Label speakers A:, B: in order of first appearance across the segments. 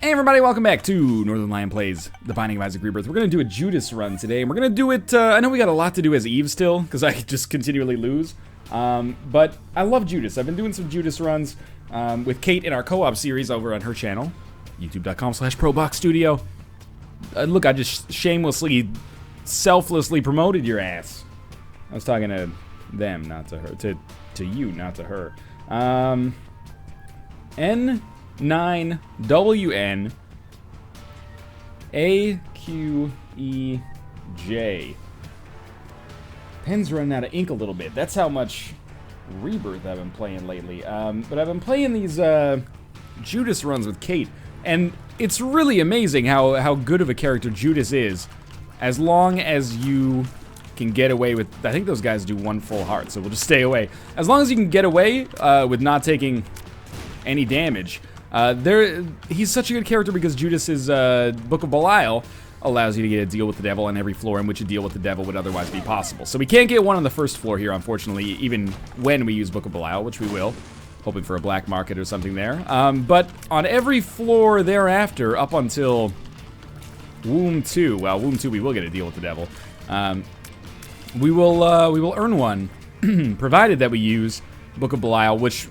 A: Hey everybody, welcome back to Northern Lion Plays The Binding of Isaac Rebirth. We're going to do a Judas run today, and we're going to do it, I know we got a lot to do as Eve still, because I just continually lose. But I love Judas. I've been doing some Judas runs with Kate in our co-op series over on her channel, youtube.com/ProBoxStudio. Look, I just shamelessly, selflessly promoted your ass. I was talking to them, not to her. To you, not to her. N9WN AQEJ. Pen's running out of ink a little bit. That's how much Rebirth I've been playing lately. But I've been playing these Judas runs with Kate, and it's really amazing how good of a character Judas is, as long as you can get away with. I think those guys do one full heart, so we'll just stay away. As long as you can get away with not taking any damage. He's such a good character because Judas's Book of Belial allows you to get a deal with the devil on every floor in which a deal with the devil would otherwise be possible. So we can't get one on the first floor here, unfortunately, even when we use Book of Belial, which we will, hoping for a black market or something there. But on every floor thereafter, up until Womb 2, well, Womb 2 we will get a deal with the devil. We will earn one, provided that we use Book of Belial, which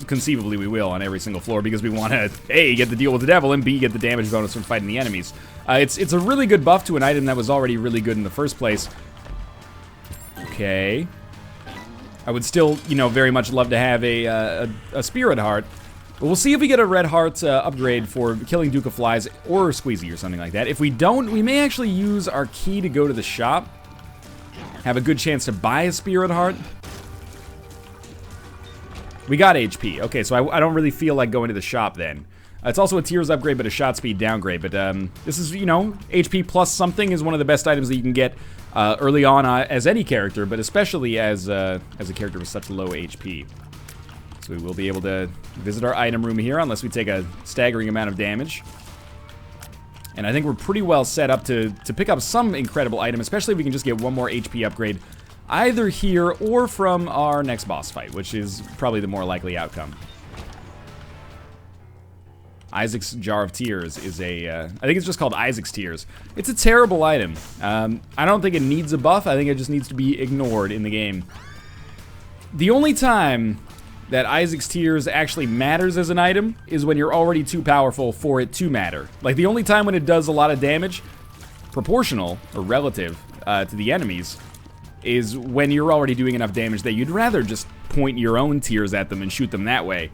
A: conceivably we will on every single floor, because we want to A, get the deal with the devil, and B, get the damage bonus from fighting the enemies. It's a really good buff to an item that was already really good in the first place. Okay. I would still, you know, very much love to have a Spirit Heart. But we'll see if we get a Red Heart upgrade for killing Duke of Flies or Squeezy or something like that. If we don't, we may actually use our key to go to the shop. Have a good chance to buy a Spirit Heart. We got HP. Okay, so I don't really feel like going to the shop then. It's also a tiers upgrade, but a shot speed downgrade. But this is, you know, HP plus something is one of the best items that you can get early on as any character, but especially as a character with such low HP. So we will be able to visit our item room here, unless we take a staggering amount of damage. And I think we're pretty well set up to pick up some incredible item, especially if we can just get one more HP upgrade, either here or from our next boss fight, which is probably the more likely outcome. Isaac's Jar of Tears is I think it's just called Isaac's Tears. It's a terrible item. I don't think it needs a buff. I think it just needs to be ignored in the game. The only time that Isaac's Tears actually matters as an item is when you're already too powerful for it to matter. Like, the only time when it does a lot of damage, proportional or relative to the enemies, is when you're already doing enough damage that you'd rather just point your own tears at them and shoot them that way.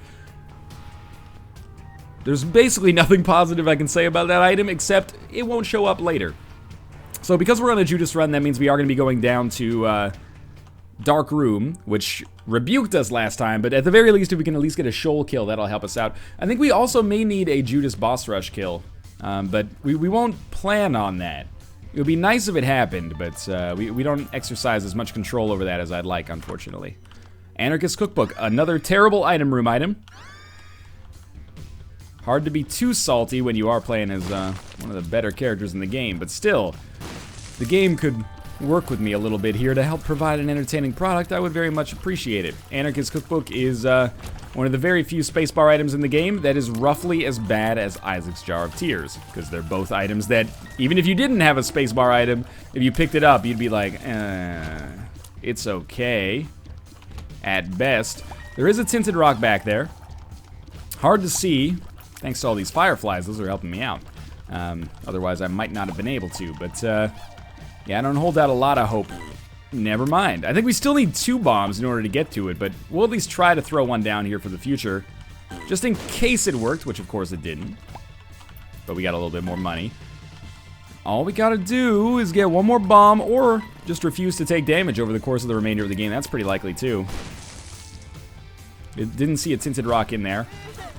A: There's basically nothing positive I can say about that item, except it won't show up later. So because we're on a Judas run, that means we are going to be going down to Dark Room, which rebuked us last time, but at the very least, if we can at least get a shoal kill, that'll help us out. I think we also may need a Judas boss rush kill, but we won't plan on that. It would be nice if it happened, but we don't exercise as much control over that as I'd like, unfortunately. Anarchist Cookbook, another terrible item room item. Hard to be too salty when you are playing as one of the better characters in the game, but still, the game could work with me a little bit here to help provide an entertaining product. I would very much appreciate it. Anarchist Cookbook is one of the very few spacebar items in the game that is roughly as bad as Isaac's Jar of Tears, because they're both items that, even if you didn't have a spacebar item, if you picked it up, you'd be like, it's okay, at best. There is a tinted rock back there. Hard to see, thanks to all these fireflies. Those are helping me out. Otherwise, I might not have been able to, but yeah, I don't hold out a lot of hope. Never mind. I think we still need 2 bombs in order to get to it, but we'll at least try to throw one down here for the future, just in case it worked, which of course it didn't. But we got a little bit more money. All we gotta do is get one more bomb, or just refuse to take damage over the course of the remainder of the game. That's pretty likely too. It didn't see a tinted rock in there.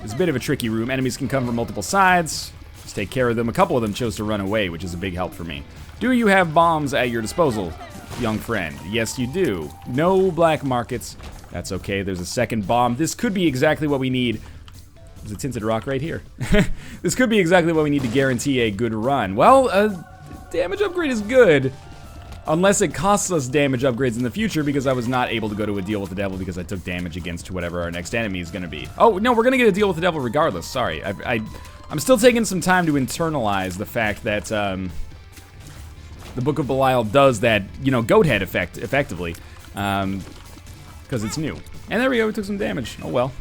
A: It's a bit of a tricky room. Enemies can come from multiple sides. Just take care of them. A couple of them chose to run away, which is a big help for me. Do you have bombs at your disposal, young friend? Yes, you do. No black markets. That's okay. There's a second bomb. This could be exactly what we need. There's a tinted rock right here. This could be exactly what we need to guarantee a good run. Well, damage upgrade is good. Unless it costs us damage upgrades in the future, because I was not able to go to a deal with the devil because I took damage against whatever our next enemy is going to be. Oh, no, we're going to get a deal with the devil regardless. Sorry. I'm still taking some time to internalize the fact that the Book of Belial does that, you know, goat head effect, effectively, because it's new. And there we go, we took some damage. Oh well.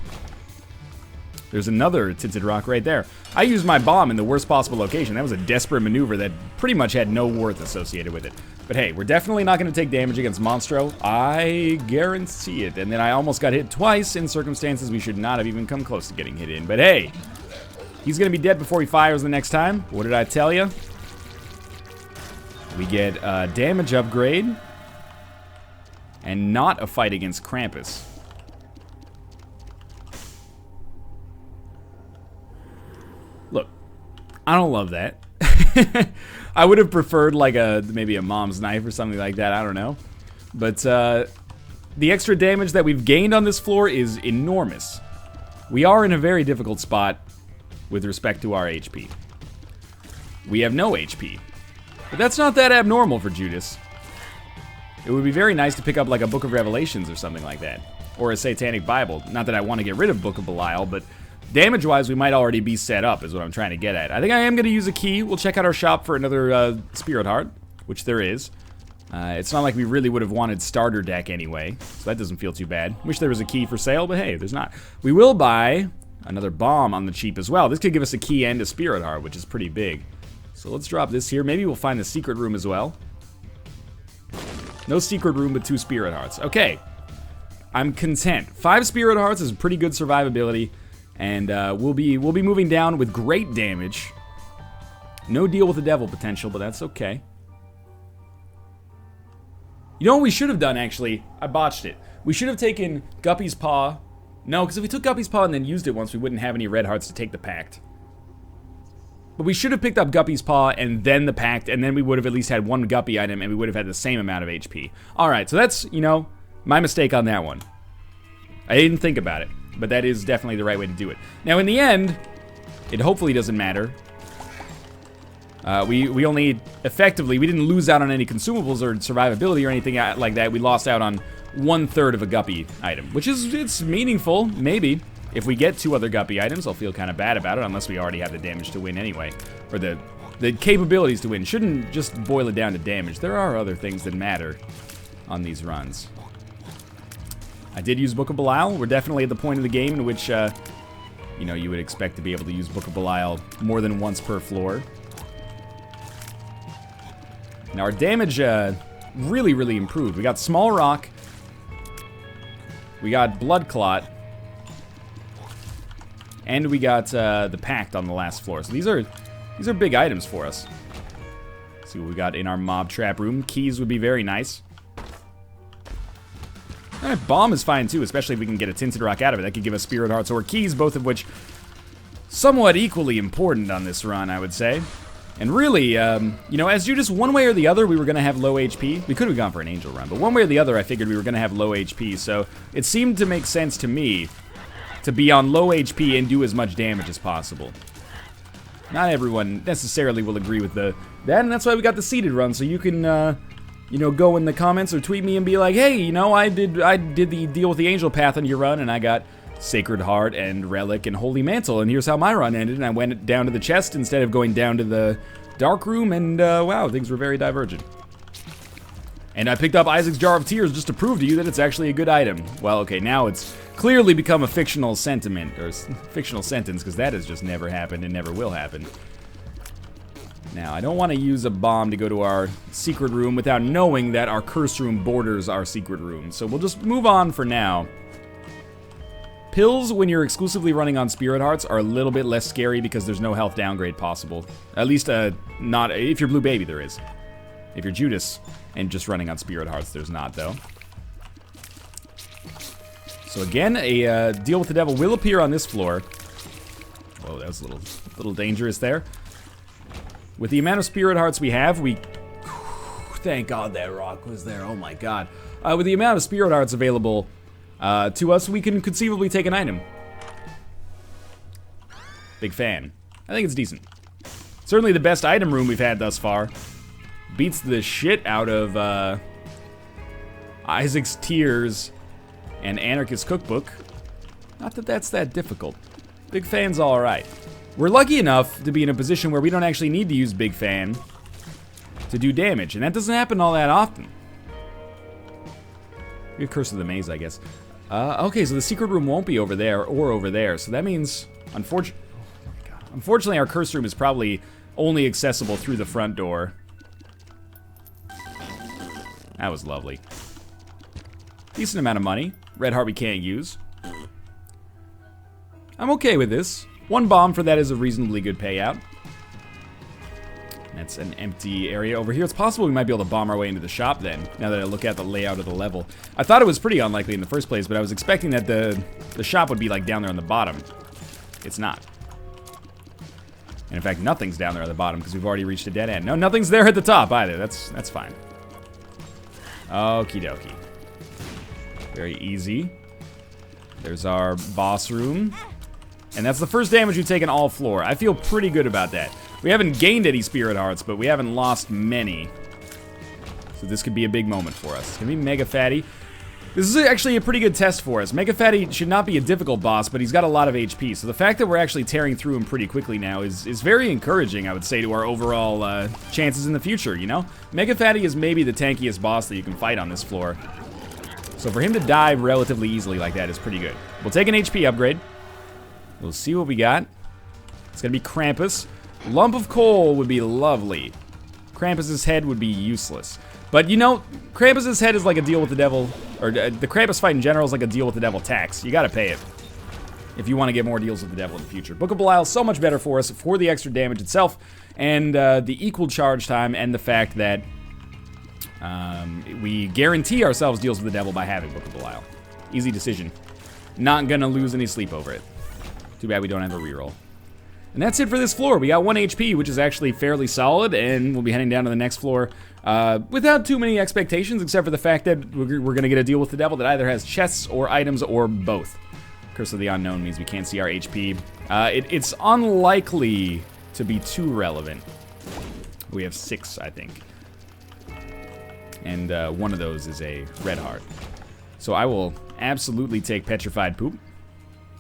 A: There's another tinted rock right there. I used my bomb in the worst possible location. That was a desperate maneuver that pretty much had no worth associated with it. But hey, we're definitely not going to take damage against Monstro. I guarantee it. And then I almost got hit twice in circumstances we should not have even come close to getting hit in. But hey, he's going to be dead before he fires the next time. What did I tell you? We get a damage upgrade. And not a fight against Krampus. Look, I don't love that. I would have preferred like maybe a mom's knife or something like that, I don't know. But the extra damage that we've gained on this floor is enormous. We are in a very difficult spot with respect to our HP. We have no HP. But that's not that abnormal for Judas. It would be very nice to pick up like a Book of Revelations or something like that. Or a Satanic Bible. Not that I want to get rid of Book of Belial, but damage-wise, we might already be set up, is what I'm trying to get at. I think I am going to use a key. We'll check out our shop for another Spirit Heart, which there is. It's not like we really would have wanted starter deck anyway, so that doesn't feel too bad. Wish there was a key for sale, but hey, there's not. We will buy another bomb on the cheap as well. This could give us a key and a Spirit Heart, which is pretty big. So let's drop this here. Maybe we'll find the secret room as well. No secret room, but 2 Spirit Hearts. Okay, I'm content. 5 Spirit Hearts is pretty good survivability. And we'll be moving down with great damage. No deal with the devil potential, but that's okay. You know what we should have done, actually? I botched it. We should have taken Guppy's Paw. No, because if we took Guppy's Paw and then used it once, we wouldn't have any red hearts to take the pact. But we should have picked up Guppy's Paw and then the pact, and then we would have at least had 1 Guppy item, and we would have had the same amount of HP. Alright, so that's, you know, my mistake on that one. I didn't think about it. But that is definitely the right way to do it. Now, in the end, it hopefully doesn't matter. We only, effectively, we didn't lose out on any consumables or survivability or anything like that. We lost out on 1/3 of a Guppy item, which is, it's meaningful, maybe. If we get 2 other Guppy items, I'll feel kind of bad about it, unless we already have the damage to win anyway. Or the capabilities to win. Shouldn't just boil it down to damage. There are other things that matter on these runs. I did use Book of Belial. We're definitely at the point of the game in which, you know, you would expect to be able to use Book of Belial more than once per floor. Now, our damage really, really improved. We got Small Rock. We got Blood Clot. And we got the Pact on the last floor. So these are big items for us. Let's see what we got in our mob trap room. Keys would be very nice. Alright, bomb is fine too, especially if we can get a tinted rock out of it. That could give us Spirit Hearts or keys, both of which somewhat equally important on this run, I would say. And really, you know, as Judas, one way or the other, we were going to have low HP. We could have gone for an angel run, but one way or the other, I figured we were going to have low HP. So it seemed to make sense to me to be on low HP and do as much damage as possible. Not everyone necessarily will agree with that, and that's why we got the seeded run, so you can, you know, go in the comments or tweet me and be like, hey, you know, I did the deal with the angel path on your run, and I got Sacred Heart and Relic and Holy Mantle, and here's how my run ended, and I went down to the chest instead of going down to the dark room, and wow, things were very divergent. And I picked up Isaac's Jar of Tears just to prove to you that it's actually a good item. Well, okay, now it's clearly become a fictional sentiment, or fictional sentence, because that has just never happened and never will happen. Now, I don't want to use a bomb to go to our secret room without knowing that our curse room borders our secret room. So we'll just move on for now. Pills, when you're exclusively running on Spirit Hearts, are a little bit less scary because there's no health downgrade possible. At least, not if you're Blue Baby, there is. If you're Judas and just running on Spirit Hearts, there's not, though. So again, a deal with the devil will appear on this floor. Whoa, that was a little dangerous there. With the amount of Spirit Hearts we have, thank God that rock was there, oh my god. With the amount of Spirit Hearts available to us, we can conceivably take an item. Big fan. I think it's decent. Certainly the best item room we've had thus far. beats the shit out of Isaac's Tears and Anarchist Cookbook. Not that that's that difficult. Big Fan's alright. We're lucky enough to be in a position where we don't actually need to use Big Fan to do damage, and that doesn't happen all that often. We have Curse of the Maze, I guess. Okay, so the secret room won't be over there or over there, so that means, unfortunately, our curse room is probably only accessible through the front door. That was lovely. Decent amount of money. Red heart we can't use. I'm okay with this. 1 bomb for that is a reasonably good payout. That's an empty area over here. It's possible we might be able to bomb our way into the shop then, now that I look at the layout of the level. I thought it was pretty unlikely in the first place, but I was expecting that the shop would be like down there on the bottom. It's not. And in fact, nothing's down there at the bottom because we've already reached a dead end. No, nothing's there at the top either. That's fine. Okie dokie. Very easy. There's our boss room. And that's the first damage we've taken all floor. I feel pretty good about that. We haven't gained any Spirit Hearts, but we haven't lost many. So this could be a big moment for us. It's gonna be Mega Fatty. This is actually a pretty good test for us. Mega Fatty should not be a difficult boss, but he's got a lot of HP. So the fact that we're actually tearing through him pretty quickly now is very encouraging, I would say, to our overall chances in the future, you know? Mega Fatty is maybe the tankiest boss that you can fight on this floor. So for him to die relatively easily like that is pretty good. We'll take an HP upgrade. We'll see what we got. It's gonna be Krampus. Lump of coal would be lovely. Krampus's head would be useless. But you know, Krampus's head is like a deal with the devil, or the Krampus fight in general is like a deal with the devil tax. You gotta pay it if you want to get more deals with the devil in the future. Book of Belial is so much better for us for the extra damage itself, and the equal charge time, and the fact that we guarantee ourselves deals with the devil by having Book of Belial. Easy decision. Not gonna lose any sleep over it. Too bad we don't have a reroll. And that's it for this floor. We got 1 HP, which is actually fairly solid, and we'll be heading down to the next floor without too many expectations, except for the fact that we're going to get a deal with the devil that either has chests or items or both. Curse of the Unknown means we can't see our HP. It's unlikely to be too relevant. We have 6, I think. And one of those is a red heart. So I will absolutely take Petrified Poop.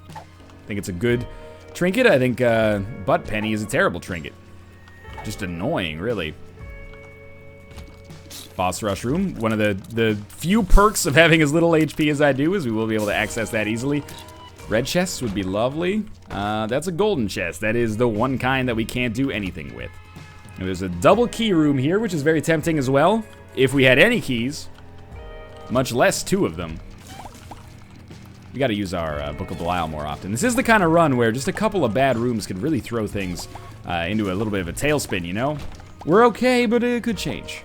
A: I think it's a good trinket. I think Butt Penny is a terrible trinket. Just annoying, really. Boss Rush Room. One of the few perks of having as little HP as I do is we will be able to access that easily. Red chests would be lovely. That's a golden chest. That is the one kind that we can't do anything with. And there's a double key room here, which is very tempting as well. If we had any keys, much less 2 of them. We gotta use our Book of Belial more often. This is the kind of run where just a couple of bad rooms could really throw things into a little bit of a tailspin, you know? We're okay, but it could change.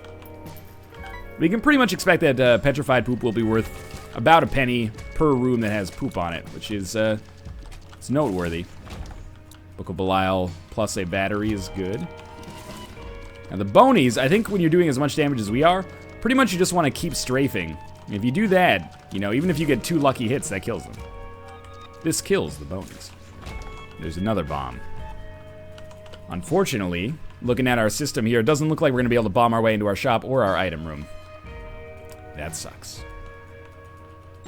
A: We can pretty much expect that Petrified Poop will be worth about a penny per room that has poop on it, which is it's noteworthy. Book of Belial plus a battery is good. Now the bonies, I think when you're doing as much damage as we are, pretty much you just want to keep strafing. If you do that, you know, even if you get 2 lucky hits, that kills them. This kills the bonies. There's another bomb. Unfortunately, looking at our system here, it doesn't look like we're going to be able to bomb our way into our shop or our item room. That sucks.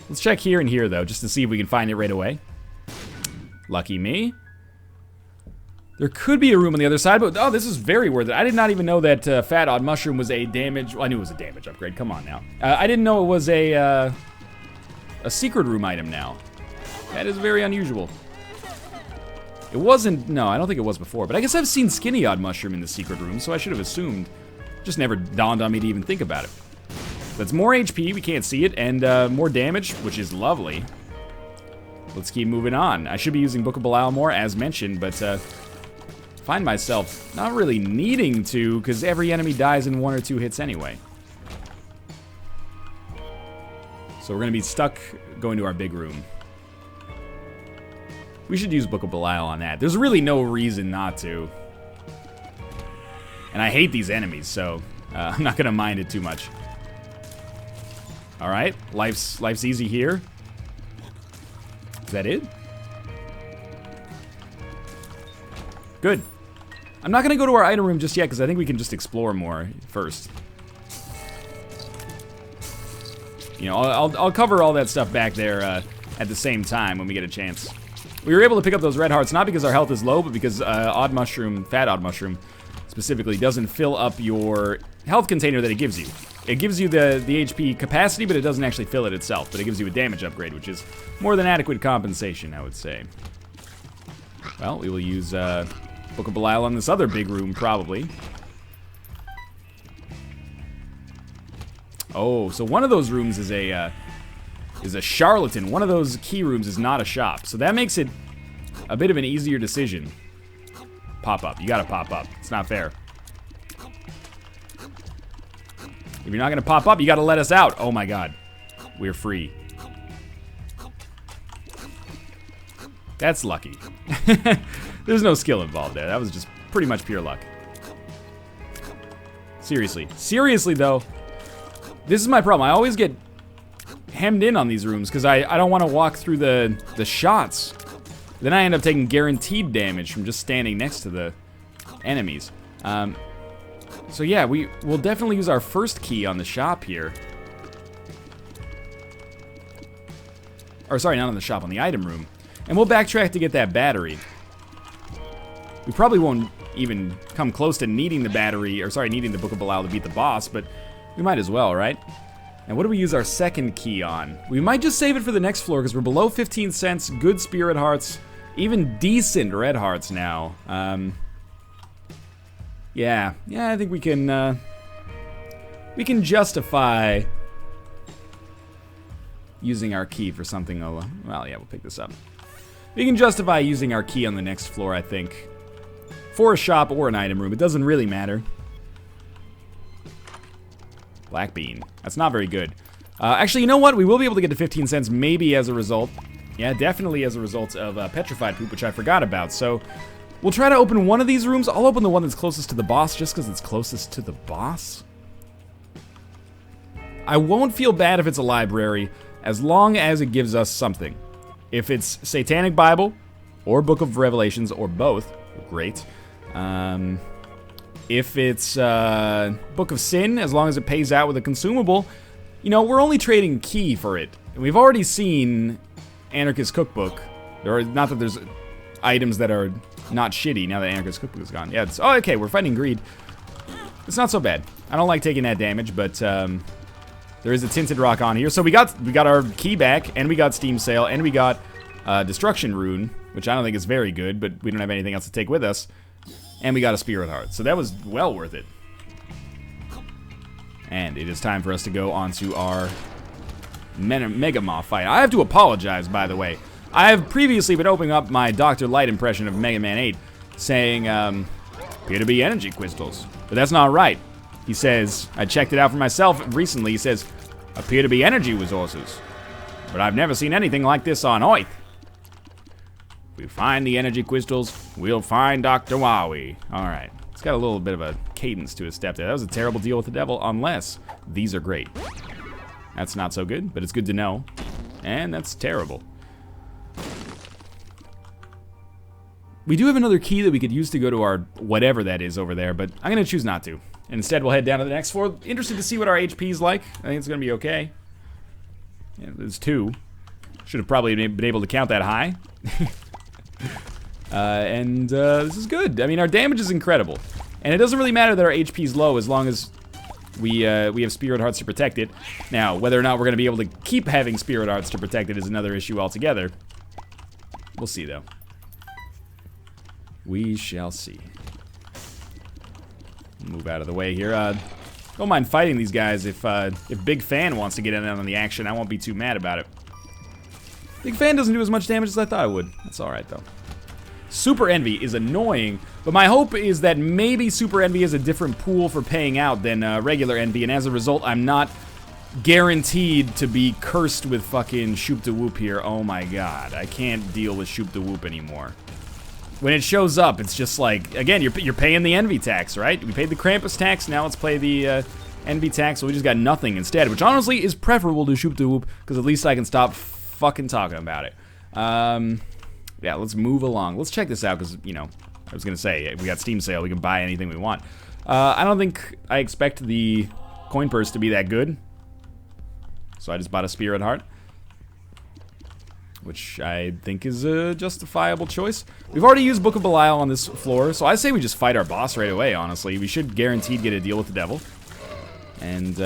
A: Let's check here and here, though, just to see if we can find it right away. Lucky me. There could be a room on the other side, but oh, this is very worth it. I did not even know that Fat Odd Mushroom was a damage... Well, I knew it was a damage upgrade. Come on now. I didn't know it was a secret room item now. That is very unusual. It wasn't... No, I don't think it was before, but I guess I've seen Skinny Odd Mushroom in the secret room, so I should have assumed. Just never dawned on me to even think about it. That's more HP, we can't see it, and more damage, which is lovely. Let's keep moving on. I should be using Book of Belial more, as mentioned, but find myself not really needing to, because every enemy dies in 1 or 2 hits anyway. So we're going to be stuck going to our big room. We should use Book of Belial on that. There's really no reason not to. And I hate these enemies, so I'm not going to mind it too much. Alright, life's easy here. Is that it? Good. I'm not going to go to our item room just yet because I think we can just explore more first. You know, I'll cover all that stuff back there at the same time when we get a chance. We were able to pick up those red hearts not because our health is low, but because Odd Mushroom, Fat Odd Mushroom specifically, doesn't fill up your health container that it gives you. It gives you the HP capacity, but it doesn't actually fill it itself. But it gives you a damage upgrade, which is more than adequate compensation, I would say. Well, we will use Book of Belial on this other big room, probably. Oh, so one of those rooms is a charlatan. One of those key rooms is not a shop. So that makes it a bit of an easier decision. Pop up. You gotta pop up. It's not fair. If you're not gonna pop up, you gotta let us out. Oh my god. We're free. That's lucky. There's no skill involved there. That was just pretty much pure luck. Seriously. Seriously, though. This is my problem. I always get hemmed in on these rooms because I don't want to walk through the shots. Then I end up taking guaranteed damage from just standing next to the enemies. So yeah, we'll definitely use our first key on the shop here. Or sorry, not on the shop, on the item room. And we'll backtrack to get that battery. We probably won't even come close to needing the battery, or sorry, needing the Book of Belial to beat the boss, but we might as well, right? And what do we use our second key on? We might just save it for the next floor because we're below 15 cents, good spirit hearts, even decent red hearts now. Yeah, I think we can justify using our key for something. Well, yeah, we'll pick this up. We can justify using our key on the next floor, I think, for a shop or an item room. It doesn't really matter. Black bean. That's not very good. Actually, you know what? We will be able to get to 15 cents maybe as a result. Yeah, definitely as a result of petrified poop, which I forgot about. So we'll try to open one of these rooms. I'll open the one that's closest to the boss just because it's closest to the boss. I won't feel bad if it's a library as long as it gives us something. If it's Satanic Bible or Book of Revelations or both, great. If it's Book of Sin, as long as it pays out with a consumable, you know, we're only trading key for it. And we've already seen Anarchist Cookbook. Not that there's items that are not shitty now that Anarchist Cookbook is gone. Yeah, it's, oh, okay, we're fighting greed. It's not so bad. I don't like taking that damage, but there is a tinted rock on here. So we got our key back, and we got Steam Sale, and we got Destruction Rune, which I don't think is very good, but we don't have anything else to take with us. And we got a Spirit Heart, so that was well worth it. And it is time for us to go on to our Megamoth fight. I have to apologize, by the way. I have previously been opening up my Dr. Light impression of Mega Man 8, saying, appear to be energy crystals. But that's not right. He says, I checked it out for myself recently, he says, appear to be energy resources. But I've never seen anything like this on Earth. If we find the energy crystals, we'll find Dr. Wowie. Alright. It's got a little bit of a cadence to his step there. That was a terrible deal with the devil, unless these are great. That's not so good, but it's good to know. And that's terrible. We do have another key that we could use to go to our whatever that is over there, but I'm going to choose not to. And instead, we'll head down to the next floor. Interested to see what our HP's like. I think it's going to be okay. Yeah, there's 2. Should have probably been able to count that high. This is good. I mean, our damage is incredible. And it doesn't really matter that our HP's low as long as we have Spirit Hearts to protect it. Now, whether or not we're going to be able to keep having Spirit Hearts to protect it is another issue altogether. We'll see, though. We shall see. Move out of the way here. Don't mind fighting these guys. If Big Fan wants to get in on the action, I won't be too mad about it. Big Fan doesn't do as much damage as I thought it would. That's alright, though. Super Envy is annoying, but my hope is that maybe Super Envy is a different pool for paying out than regular Envy, and as a result, I'm not guaranteed to be cursed with fucking Shoop da Whoop here. Oh my god, I can't deal with Shoop da Whoop anymore. When it shows up, it's just like, again, you're paying the Envy tax, right? We paid the Krampus tax, now let's play the Envy tax, so we just got nothing instead, which honestly is preferable to Shoop da Whoop, because at least I can stop fucking talking about it. Yeah, let's move along. Let's check this out, because, you know, I was gonna say, we got Steam sale, we can buy anything we want. I don't think I expect the coin purse to be that good. So I just bought a Spirit Heart, which I think is a justifiable choice. We've already used Book of Belial on this floor, so I say we just fight our boss right away, honestly. We should guaranteed get a deal with the devil. And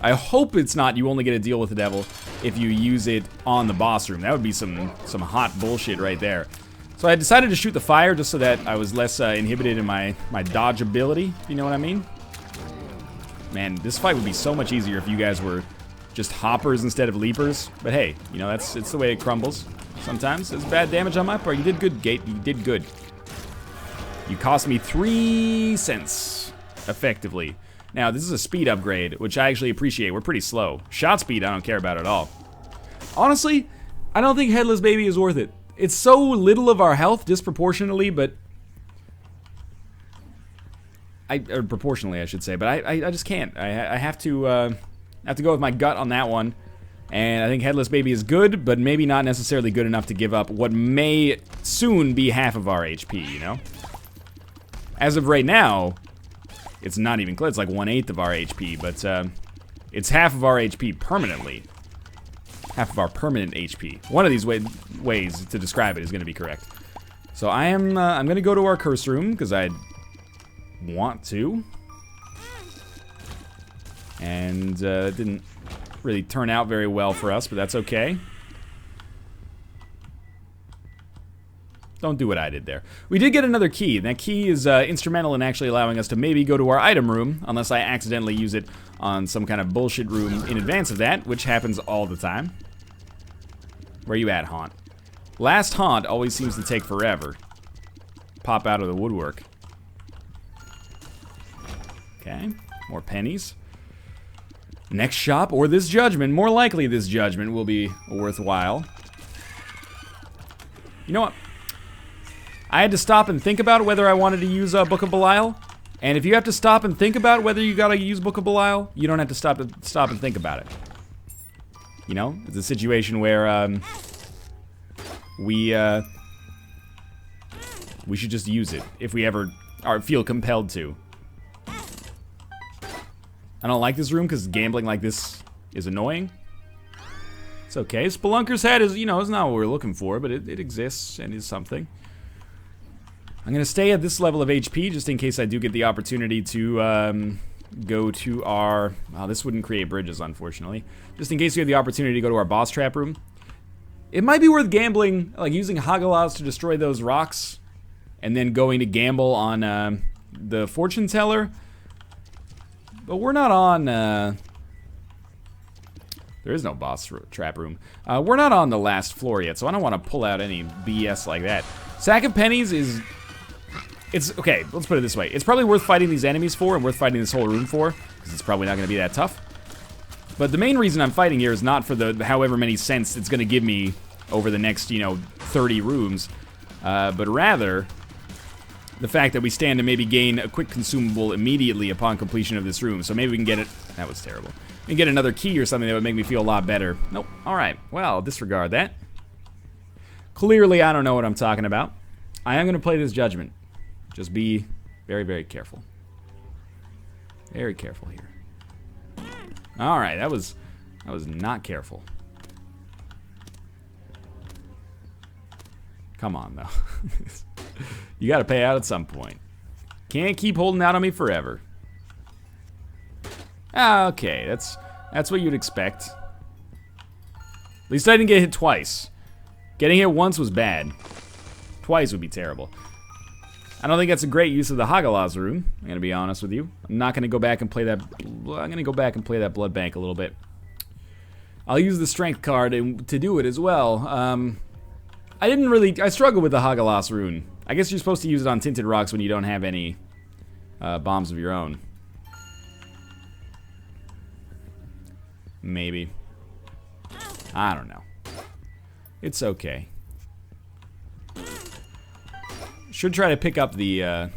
A: I hope it's not you only get a deal with the devil if you use it on the boss room. That would be some hot bullshit right there. So I decided to shoot the fire just so that I was less inhibited in my dodge ability, if you know what I mean. Man, this fight would be so much easier if you guys were just hoppers instead of leapers. But hey, you know, it's the way it crumbles. Sometimes it's bad damage on my part. You did good, Gate. You did good. You cost me 3 cents, effectively. Now, this is a speed upgrade, which I actually appreciate. We're pretty slow. Shot speed, I don't care about at all. Honestly, I don't think Headless Baby is worth it. It's so little of our health, disproportionately, but... or proportionally, I should say, but I just can't. I have to go with my gut on that one. And I think Headless Baby is good, but maybe not necessarily good enough to give up what may soon be half of our HP, you know? As of right now... It's not even close, it's like 1/8 of our HP, but it's half of our HP permanently. Half of our permanent HP. One of these ways to describe it is going to be correct. So I'm going to go to our curse room, because I want to. And it didn't really turn out very well for us, but that's okay. Don't do what I did there. We did get another key, and that key is instrumental in actually allowing us to maybe go to our item room, unless I accidentally use it on some kind of bullshit room in advance of that, which happens all the time. Where you at, Haunt? Last Haunt always seems to take forever. Pop out of the woodwork. Okay, more pennies. Next shop, or this judgment. More likely this judgment will be worthwhile. You know what? I had to stop and think about whether I wanted to use Book of Belial. And if you have to stop and think about whether you gotta use Book of Belial, you don't have to stop and think about it. You know, it's a situation where we should just use it if we ever feel compelled to. I don't like this room because gambling like this is annoying. It's okay. Spelunker's Head is, you know, is not what we're looking for, but it exists and is something. I'm going to stay at this level of HP just in case I do get the opportunity to go to our... Well, this wouldn't create bridges, unfortunately. Just in case we have the opportunity to go to our boss trap room. It might be worth gambling, like using Hagalas to destroy those rocks, and then going to gamble on the fortune teller. But we're not on... there is no boss trap room. We're not on the last floor yet, so I don't want to pull out any BS like that. Sack of pennies is... It's, okay, let's put it this way. It's probably worth fighting these enemies for and worth fighting this whole room for, because it's probably not going to be that tough. But the main reason I'm fighting here is not for the however many cents it's going to give me over the next, you know, 30 rooms, but rather the fact that we stand to maybe gain a quick consumable immediately upon completion of this room. So maybe we can get it... That was terrible. We can get another key or something that would make me feel a lot better. Nope. Alright. Well, disregard that. Clearly, I don't know what I'm talking about. I am going to play this judgment. Just be very, very careful. Very careful here. Alright, that was not careful. Come on, though. You gotta pay out at some point. Can't keep holding out on me forever. Okay, that's what you'd expect. At least I didn't get hit twice. Getting hit once was bad. Twice would be terrible. I don't think that's a great use of the Hagalas room, I'm gonna be honest with you. I'm not gonna go back and play that... I'm gonna go back and play that blood bank a little bit. I'll use the strength card to do it as well. I struggle with the Hagalas rune. I guess you're supposed to use it on tinted rocks when you don't have any bombs of your own. Maybe. I don't know. It's okay. Should try to pick up the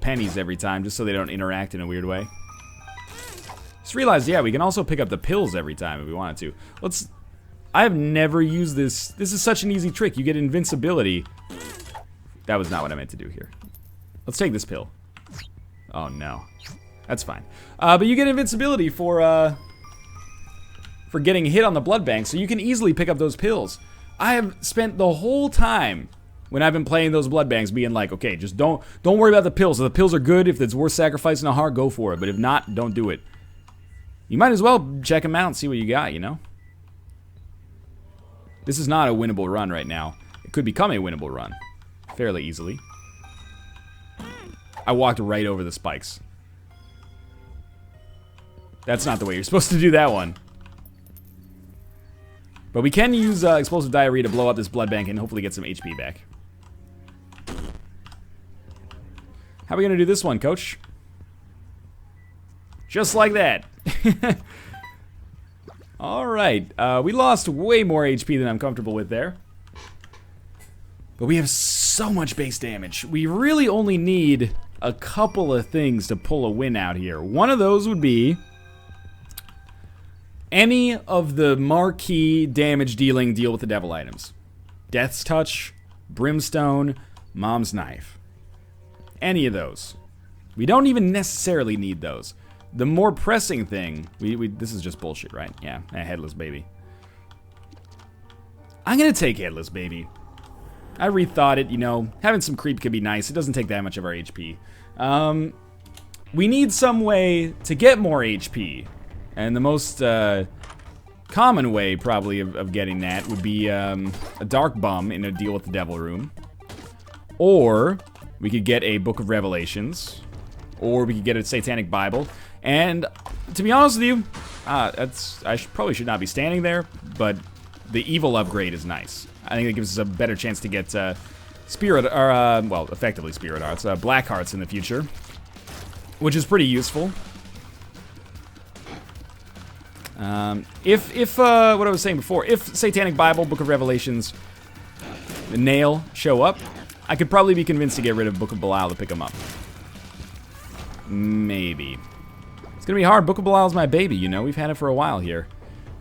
A: pennies every time, just so they don't interact in a weird way. Just realized, yeah, we can also pick up the pills every time if we wanted to. I have never used this. This is such an easy trick. You get invincibility That was not what I meant to do here. Let's take this pill. Oh, no. That's fine. But you get invincibility for getting hit on the blood bank, so you can easily pick up those pills. I have spent the whole time when I've been playing those blood banks being like, okay, just don't worry about the pills. If the pills are good, if it's worth sacrificing a heart, go for it. But if not, don't do it. You might as well check them out and see what you got, you know? This is not a winnable run right now. It could become a winnable run fairly easily. I walked right over the spikes. That's not the way you're supposed to do that one. But we can use explosive diarrhea to blow up this blood bank and hopefully get some HP back. How are we going to do this one, coach? Just like that. Alright, we lost way more HP than I'm comfortable with there. But we have so much base damage. We really only need a couple of things to pull a win out here. One of those would be any of the marquee damage dealing deal with the devil items. Death's Touch, Brimstone, Mom's Knife. Any of those. We don't even necessarily need those. The more pressing thing, this is just bullshit, right? Yeah, a Headless Baby. I'm gonna take Headless Baby. I rethought it, you know, having some creep could be nice. It doesn't take that much of our HP. We need some way to get more HP. And the most common way, probably, of getting that would be a Dark Bum in a Deal with the Devil room. Or we could get a Book of Revelations. Or we could get a Satanic Bible. And to be honest with you, probably should not be standing there, but the Evil upgrade is nice. I think it gives us a better chance to get Spirit, or well, effectively Spirit Hearts, Black Hearts in the future, which is pretty useful. If what I was saying before, if Satanic Bible, Book of Revelations, the Nail show up, I could probably be convinced to get rid of Book of Belial to pick them up. Maybe. It's gonna be hard. Book of Belial's my baby, you know. We've had it for a while here.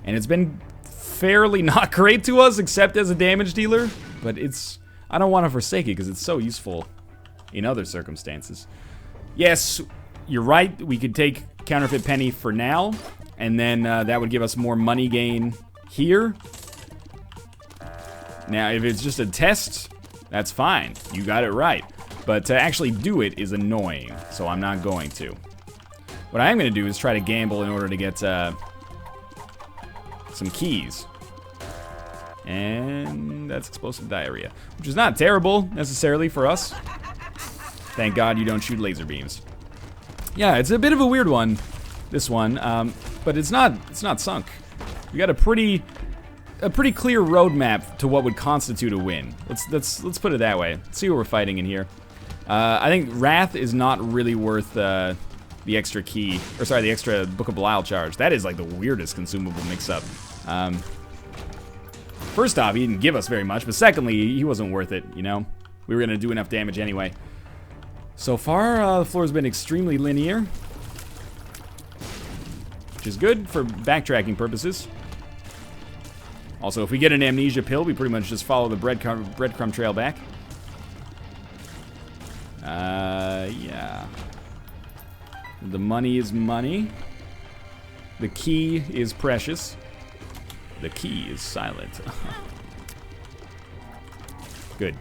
A: And it's been fairly not great to us, except as a damage dealer. But it's... I don't want to forsake it, because it's so useful in other circumstances. Yes, you're right. We could take Counterfeit Penny for now. And then that would give us more money gain here. Now, if it's just a test, that's fine. You got it right. But to actually do it is annoying, so I'm not going to. What I am going to do is try to gamble in order to get some keys. And that's Explosive Diarrhea, which is not terrible, necessarily, for us. Thank God you don't shoot laser beams. Yeah, it's a bit of a weird one, this one, but it's not sunk. We got a pretty clear roadmap to what would constitute a win. Let's put it that way. Let's see what we're fighting in here. I think Wrath is not really worth the extra key, or sorry, the extra Book of Belial charge. That is like the weirdest consumable mix-up. First off, he didn't give us very much, but secondly, he wasn't worth it, you know? We were gonna do enough damage anyway. So far, the floor's been extremely linear, which is good for backtracking purposes. Also, if we get an amnesia pill, we pretty much just follow the breadcrumb trail back. Yeah. The money is money. The key is precious. The key is silent. Good.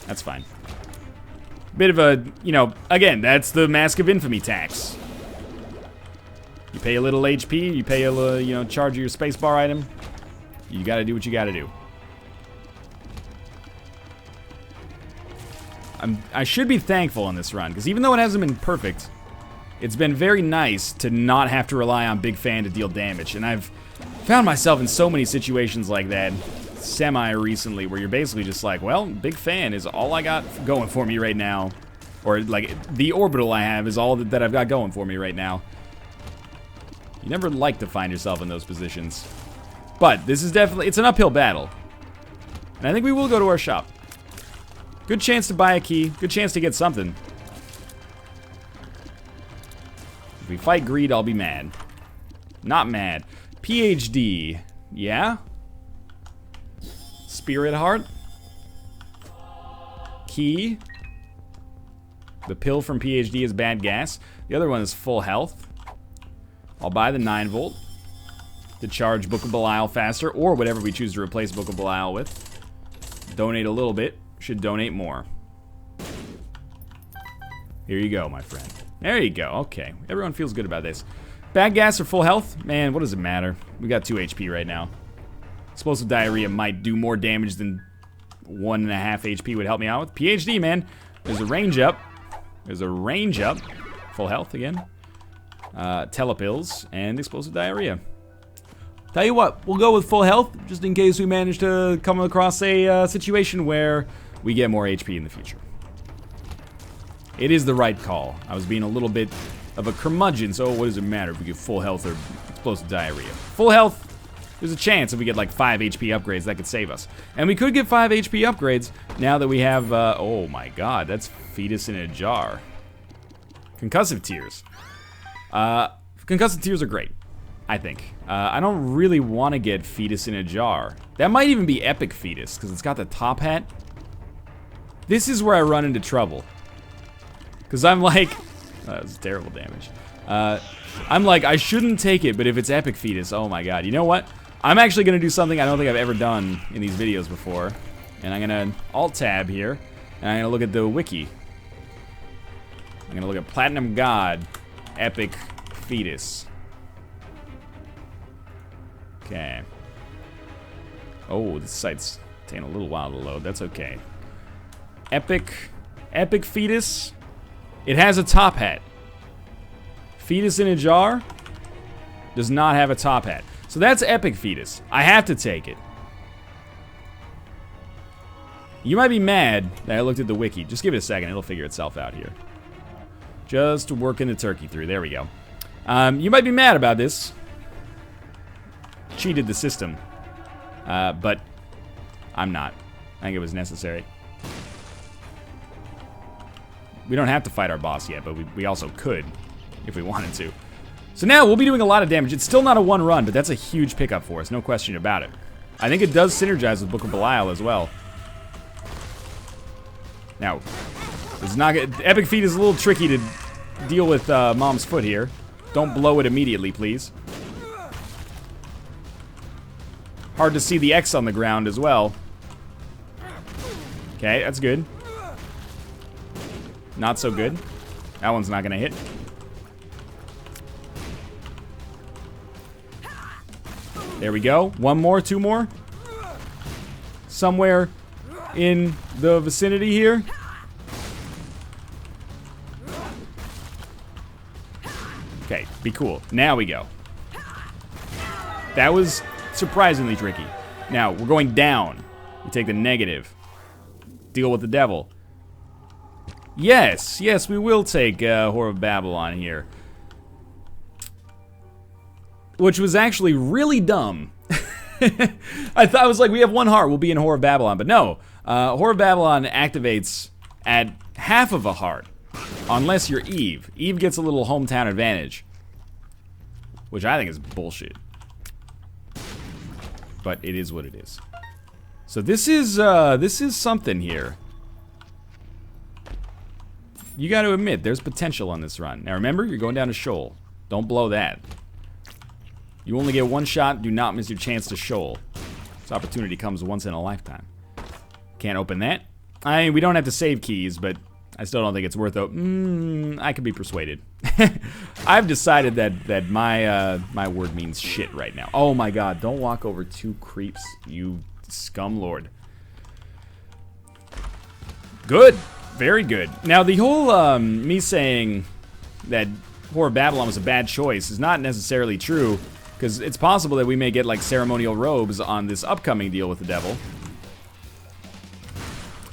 A: That's fine. Bit of a, you know, again, that's the Mask of Infamy tax. You pay a little HP, you pay a little, you know, charge of your spacebar item. You gotta do what you gotta do. I should be thankful on this run, because even though it hasn't been perfect, it's been very nice to not have to rely on Big Fan to deal damage. And I've found myself in so many situations like that semi-recently, where you're basically just like, well, Big Fan is all I got going for me right now. Or, like, the orbital I have is all that I've got going for me right now. You never like to find yourself in those positions. But this is definitely, it's an uphill battle. And I think we will go to our shop. Good chance to buy a key. Good chance to get something. If we fight greed, I'll be mad. Not mad. PhD. Yeah? Spirit Heart. Key. The pill from PhD is bad gas. The other one is full health. I'll buy the 9 volt to charge Book of Belial faster, or whatever we choose to replace Book of Belial with. Donate a little bit. Should donate more. Here you go, my friend. There you go. Okay. Everyone feels good about this. Bad gas or full health? Man, what does it matter? We got 2 HP right now. Explosive diarrhea might do more damage than 1.5 HP would help me out with. PhD, man. There's a range up. There's a range up. Full health again. Telepills and explosive diarrhea. Tell you what, we'll go with full health, just in case we manage to come across a situation where we get more HP in the future. It is the right call. I was being a little bit of a curmudgeon, so what does it matter if we get full health or explosive diarrhea? Full health, there's a chance if we get like 5 HP upgrades that could save us. And we could get 5 HP upgrades now that we have, oh my god, that's Fetus in a jar. Concussive tears. Concussive tears are great, I think. I don't really want to get Fetus in a jar. That might even be Epic Fetus, because it's got the top hat. This is where I run into trouble. Because I'm like, that was terrible damage. I'm like, I shouldn't take it, but if it's Epic Fetus, oh my god. You know what? I'm actually going to do something I don't think I've ever done in these videos before. And I'm going to Alt-Tab here, and I'm going to look at the wiki. I'm going to look at Platinum God, Epic Fetus. Okay. Oh, this site's taking a little while to load. That's okay. Epic Fetus. It has a top hat. Fetus in a jar does not have a top hat. So that's Epic Fetus. I have to take it. You might be mad that I looked at the wiki. Just give it a second. It'll figure itself out here. Just working the turkey through. There we go. You might be mad about this. Cheated the system. But I'm not. I think it was necessary. We don't have to fight our boss yet, but we also could if we wanted to. So now we'll be doing a lot of damage. It's still not a one run, but that's a huge pickup for us, no question about it. I think it does synergize with Book of Belial as well. Now, it's not Epic Feet is a little tricky to deal with Mom's foot here. Don't blow it immediately, please. Hard to see the X on the ground as well. Okay, that's good. Not so good. That one's not gonna hit. There we go. One more, two more. Somewhere in the vicinity here. Okay, be cool. Now we go. That was surprisingly tricky. Now, we're going down. We take the negative. Deal with the devil. Yes, yes, we will take Whore of Babylon here. Which was actually really dumb. I was like, we have one heart, we'll be in Whore of Babylon. But no, Whore of Babylon activates at half of a heart. Unless you're Eve. Eve gets a little hometown advantage. Which I think is bullshit. But it is what it is. So this is something here. You got to admit, there's potential on this run. Now remember, you're going down a shoal. Don't blow that. You only get one shot. Do not miss your chance to shoal. This opportunity comes once in a lifetime. Can't open that. I mean, we don't have to save keys, but I still don't think it's worth it. I could be persuaded. I've decided that my word means shit right now. Oh my god, don't walk over 2 creeps, you scum lord. Good. Very good. Now, the whole, me saying that Whore of Babylon was a bad choice is not necessarily true, because it's possible that we may get, like, ceremonial robes on this upcoming deal with the devil.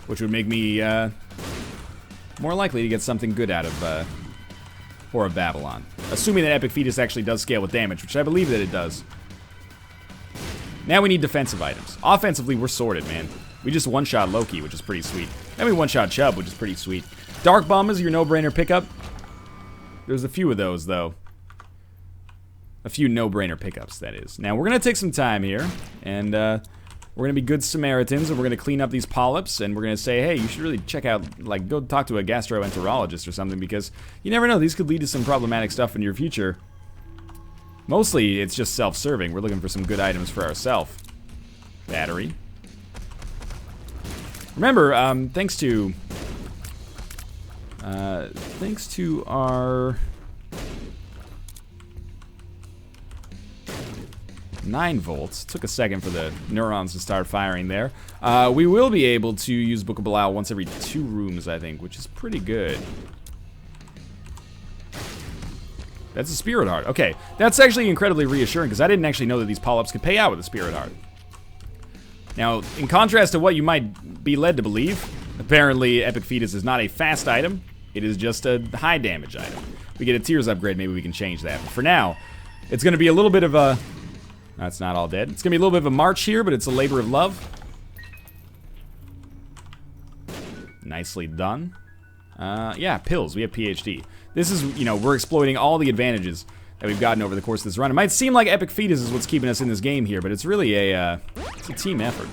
A: Which would make me, more likely to get something good out of, Whore of Babylon. Assuming that Epic Fetus actually does scale with damage, which I believe that it does. Now we need defensive items. Offensively, we're sorted, man. We just one-shot Loki, which is pretty sweet. Then we one-shot Chubb, which is pretty sweet. Dark Bomb is your no-brainer pickup. There's a few of those, though. A few no-brainer pickups, that is. Now, we're going to take some time here, and we're We're going to be good Samaritans, and we're going to clean up these polyps, and we're going to say, hey, you should really check out, like, go talk to a gastroenterologist or something, because you never know, these could lead to some problematic stuff in your future. Mostly, it's just self-serving. We're looking for some good items for ourselves. Battery. Remember, thanks to our 9 volts, took a second for the neurons to start firing there. We will be able to use Book of Belial once every 2 rooms, I think, which is pretty good. That's a Spirit Heart. Okay, that's actually incredibly reassuring because I didn't actually know that these polyps could pay out with a Spirit Heart. Now, in contrast to what you might be led to believe, apparently Epic Fetus is not a fast item. It is just a high damage item. We get a Tears upgrade, maybe we can change that. But for now, it's going to be a little bit of a... That's not all dead. It's going to be a little bit of a march here, but it's a labor of love. Nicely done. Yeah, pills. We have PhD. This is, you know, we're exploiting all the advantages that we've gotten over the course of this run. It might seem like Epic Fetus is what's keeping us in this game here, but it's really it's a team effort.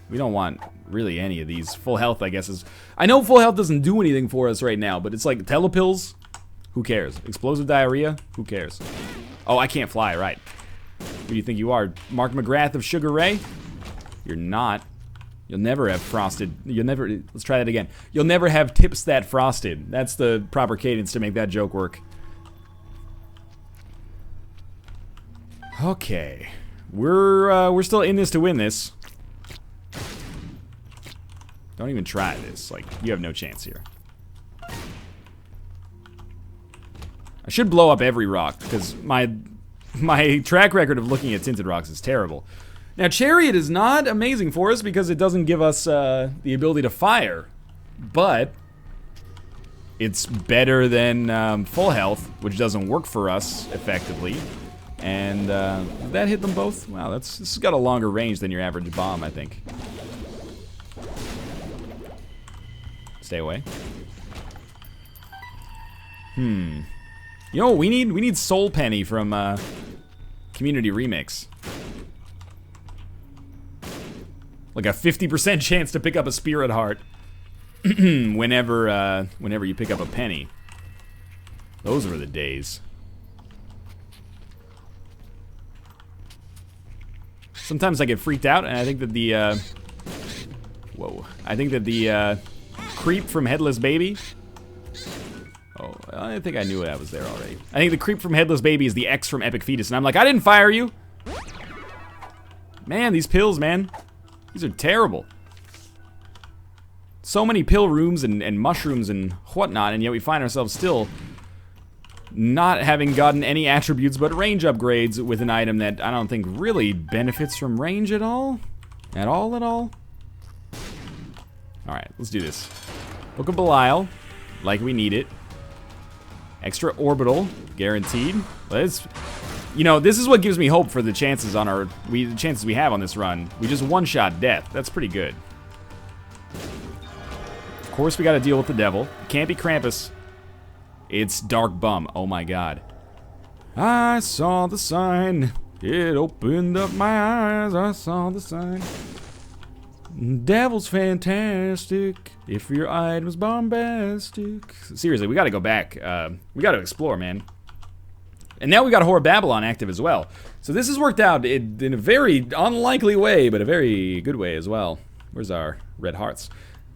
A: We don't want really any of these. Full health, I guess, is... I know full health doesn't do anything for us right now, but it's like telepills. Who cares? Explosive diarrhea? Who cares? Oh, I can't fly, right. Who do you think you are? Mark McGrath of Sugar Ray? You're not. You'll never have frosted. You'll never... Let's try that again. You'll never have tips that frosted. That's the proper cadence to make that joke work. Okay. We're still in this to win this. Don't even try this. Like, you have no chance here. I should blow up every rock, because my track record of looking at tinted rocks is terrible. Now, Chariot is not amazing for us because it doesn't give us the ability to fire, but it's better than full health, which doesn't work for us effectively. And that hit them both? Wow, this has got a longer range than your average bomb, I think. Stay away. You know what we need? We need Soul Penny from Community Remix. Like a 50% chance to pick up a Spirit Heart whenever you pick up a penny. Those were the days. Sometimes I get freaked out, and I think that the I think that the creep from Headless Baby. Oh, I think I knew that was there already. I think the creep from Headless Baby is the X from Epic Fetus, and I'm like, I didn't fire you. Man, these pills, man. These are terrible. So many pill rooms and mushrooms and whatnot, and yet we find ourselves still not having gotten any attributes but range upgrades with an item that I don't think really benefits from range at all. At all. Alright, let's do this. Book of Belial, like we need it. Extra orbital, guaranteed. Let's... You know, this is what gives me hope for the chances on the chances we have on this run. We just one-shot death. That's pretty good. Of course, we got to deal with the devil. It can't be Krampus. It's Dark Bum. Oh my god. I saw the sign. It opened up my eyes. I saw the sign. Devil's fantastic. If your item's bombastic. Seriously, we got to go back. We got to explore, man. And now we got Whore Babylon active as well. So this has worked out in a very unlikely way, but a very good way as well. Where's our red hearts?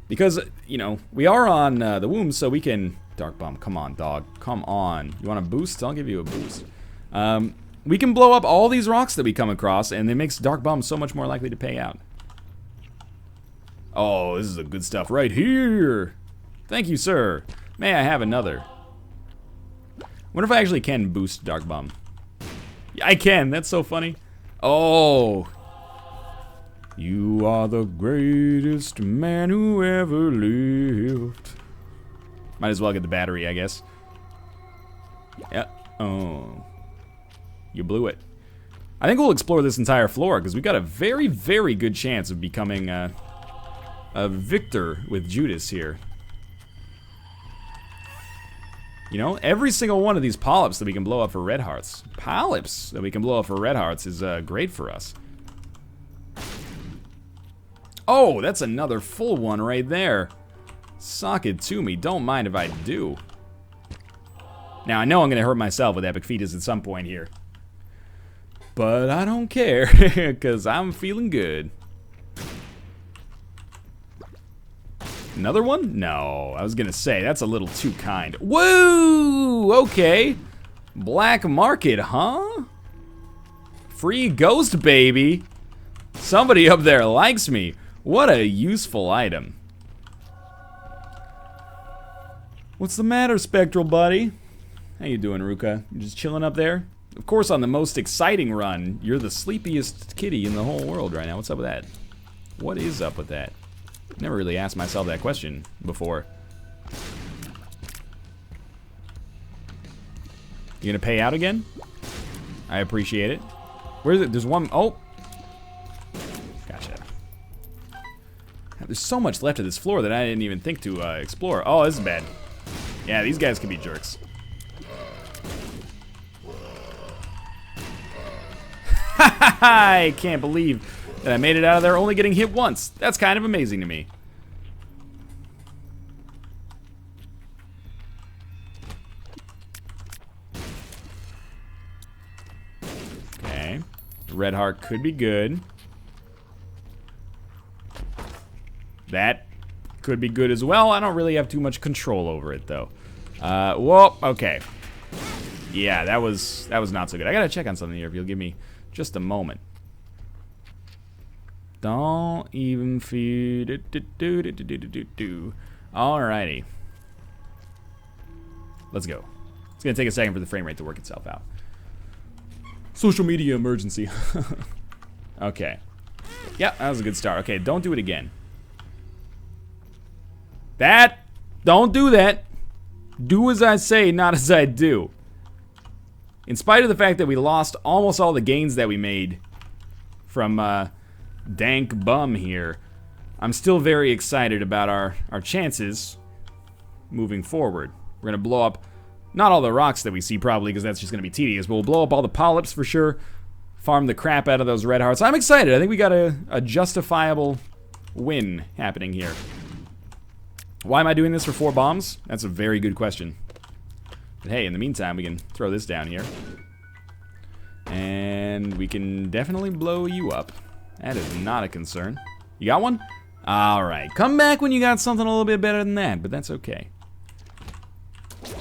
A: Because, you know, we are on the womb, so we can... Dark Bum, come on, dog. Come on. You want a boost? I'll give you a boost. We can blow up all these rocks that we come across, and it makes Dark Bum so much more likely to pay out. Oh, this is the good stuff right here. Thank you, sir. May I have another? Wonder if I actually can boost Dark Bum. Yeah, I can. That's so funny. Oh. You are the greatest man who ever lived. Might as well get the battery, I guess. Yeah. Oh. You blew it. I think we'll explore this entire floor, because we've got a very, very good chance of becoming a victor with Judas here. You know, every single one of these polyps that we can blow up for red hearts. Polyps that we can blow up for red hearts is great for us. Oh, that's another full one right there. Sock it to me. Don't mind if I do. Now, I know I'm going to hurt myself with Epic Fetus at some point here. But I don't care, because I'm feeling good. Another one? No, I was going to say, that's a little too kind. Woo! Okay. Black market, huh? Free ghost, baby. Somebody up there likes me. What a useful item. What's the matter, Spectral buddy? How you doing, Ruka? You just chilling up there? Of course, on the most exciting run, you're the sleepiest kitty in the whole world right now. What's up with that? What is up with that? Never really asked myself that question before. You gonna pay out again? I appreciate it. Where is it? There's one. Oh! Gotcha. There's so much left of this floor that I didn't even think to explore. Oh, this is bad. Yeah, these guys can be jerks. I can't believe that I made it out of there only getting hit once. That's kind of amazing to me. Okay. Red heart could be good. That could be good as well. I don't really have too much control over it, though. Whoa, okay. Yeah, that was not so good. I gotta check on something here if you'll give me just a moment. Don't even feed it. Alrighty. Let's go. It's gonna take a second for the frame rate to work itself out. Social media emergency. Okay. Yeah, that was a good start. Okay, don't do it again. Don't do that. Do as I say, not as I do. In spite of the fact that we lost almost all the gains that we made from dank bum here, I'm still very excited about our chances moving forward. We're gonna blow up not all the rocks that we see probably, because that's just gonna be tedious, but we'll blow up all the polyps for sure, farm the crap out of those red hearts. I'm excited. I think we got a justifiable win happening here. Why am I doing this for 4 bombs? That's a very good question. But hey, in the meantime, we can throw this down here. And we can definitely blow you up. That is not a concern. You got one? Alright, come back when you got something a little bit better than that, but that's okay.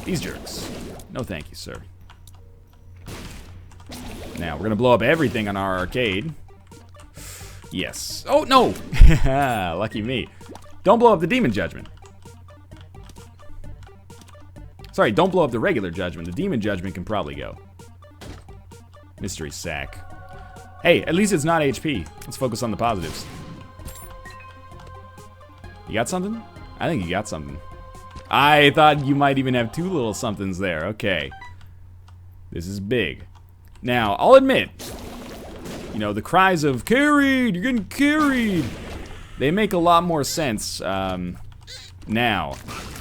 A: These jerks. No thank you, sir. Now, we're gonna blow up everything on our arcade. Yes. Oh, no! Lucky me. Don't blow up the Demon Judgment. Sorry, don't blow up the regular Judgment. The Demon Judgment can probably go. Mystery Sack. Hey, at least it's not HP. Let's focus on the positives. You got something? I think you got something. I thought you might even have 2 little somethings there. Okay. This is big. Now, I'll admit, you know, the cries of, carried, you're getting carried, they make a lot more sense now.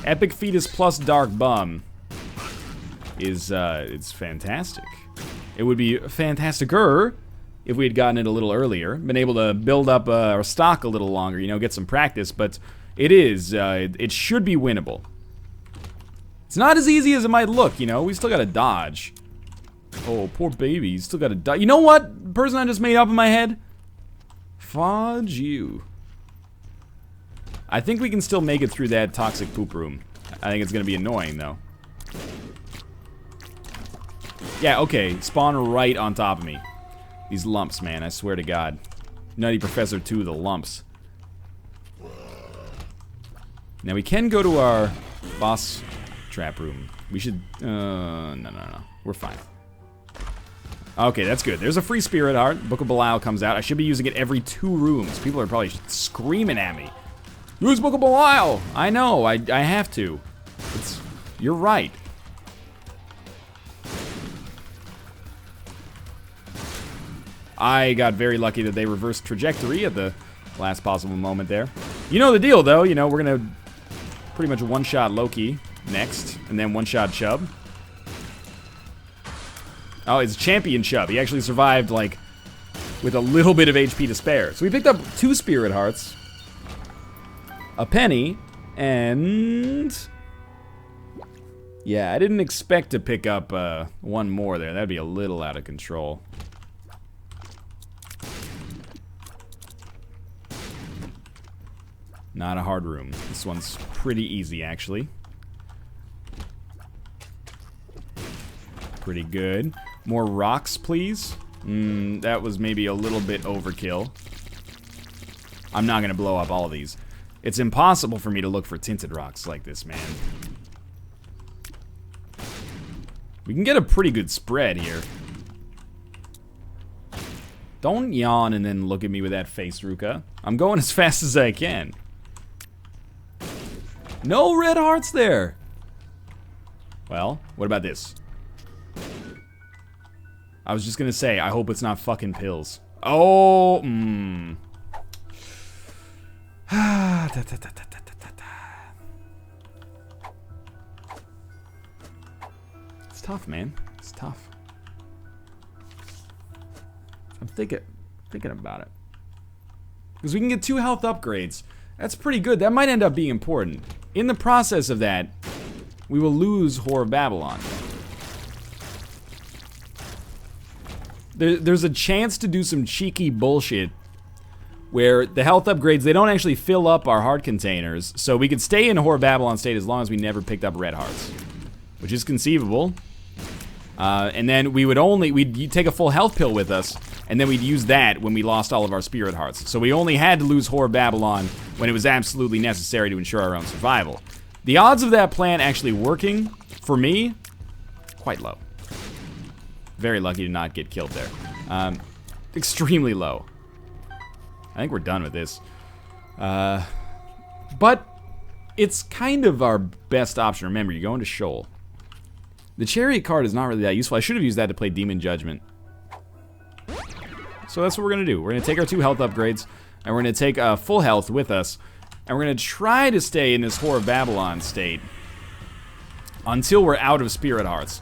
A: Epic Fetus plus Dark Bum is, it's fantastic. It would be fantasticer if we had gotten it a little earlier, been able to build up our stock a little longer, you know, get some practice, but it is, it should be winnable. It's not as easy as it might look, you know, we still gotta dodge. Oh, poor baby, you still gotta dodge. You know what person I just made up in my head? Fudge you. I think we can still make it through that toxic poop room. I think it's gonna be annoying, though. Yeah, okay, spawn right on top of me. These lumps, man, I swear to God. Nutty Professor 2, the lumps. Now we can go to our boss trap room. We should, no. We're fine. Okay, that's good. There's a free spirit heart. Book of Belial comes out. I should be using it every 2 rooms. People are probably screaming at me. Use Book of Belial! I know, I have to. You're right. I got very lucky that they reversed trajectory at the last possible moment there. You know the deal, though. You know, we're gonna pretty much one-shot Loki next, and then one-shot Chub. Oh, it's Champion Chub. He actually survived, like, with a little bit of HP to spare. So we picked up 2 Spirit Hearts, a penny, and... yeah, I didn't expect to pick up one more there. That'd be a little out of control. Not a hard room. This one's pretty easy, actually. Pretty good. More rocks, please. That was maybe a little bit overkill. I'm not gonna blow up all of these. It's impossible for me to look for tinted rocks like this, man. We can get a pretty good spread here. Don't yawn and then look at me with that face, Ruka. I'm going as fast as I can. No red hearts there. Well, what about this? I was just gonna say, I hope it's not fucking pills. Oh, It's tough, man. It's tough. I'm thinking about it. Because we can get 2 health upgrades. That's pretty good. That might end up being important. In the process of that, we will lose Whore of Babylon. There's a chance to do some cheeky bullshit where the health upgrades, they don't actually fill up our heart containers, so we could stay in Whore of Babylon state as long as we never picked up red hearts, which is conceivable. And then we'd take a full health pill with us, and then we'd use that when we lost all of our spirit hearts. So we only had to lose Whore of Babylon when it was absolutely necessary to ensure our own survival. The odds of that plan actually working, for me, quite low. Very lucky to not get killed there. Extremely low. I think we're done with this. But it's kind of our best option. Remember, you go into Shoal. The Chariot card is not really that useful. I should have used that to play Demon Judgment. So that's what we're going to do. We're going to take our 2 health upgrades, and we're going to take full health with us, and we're going to try to stay in this Whore of Babylon state until we're out of Spirit Hearts.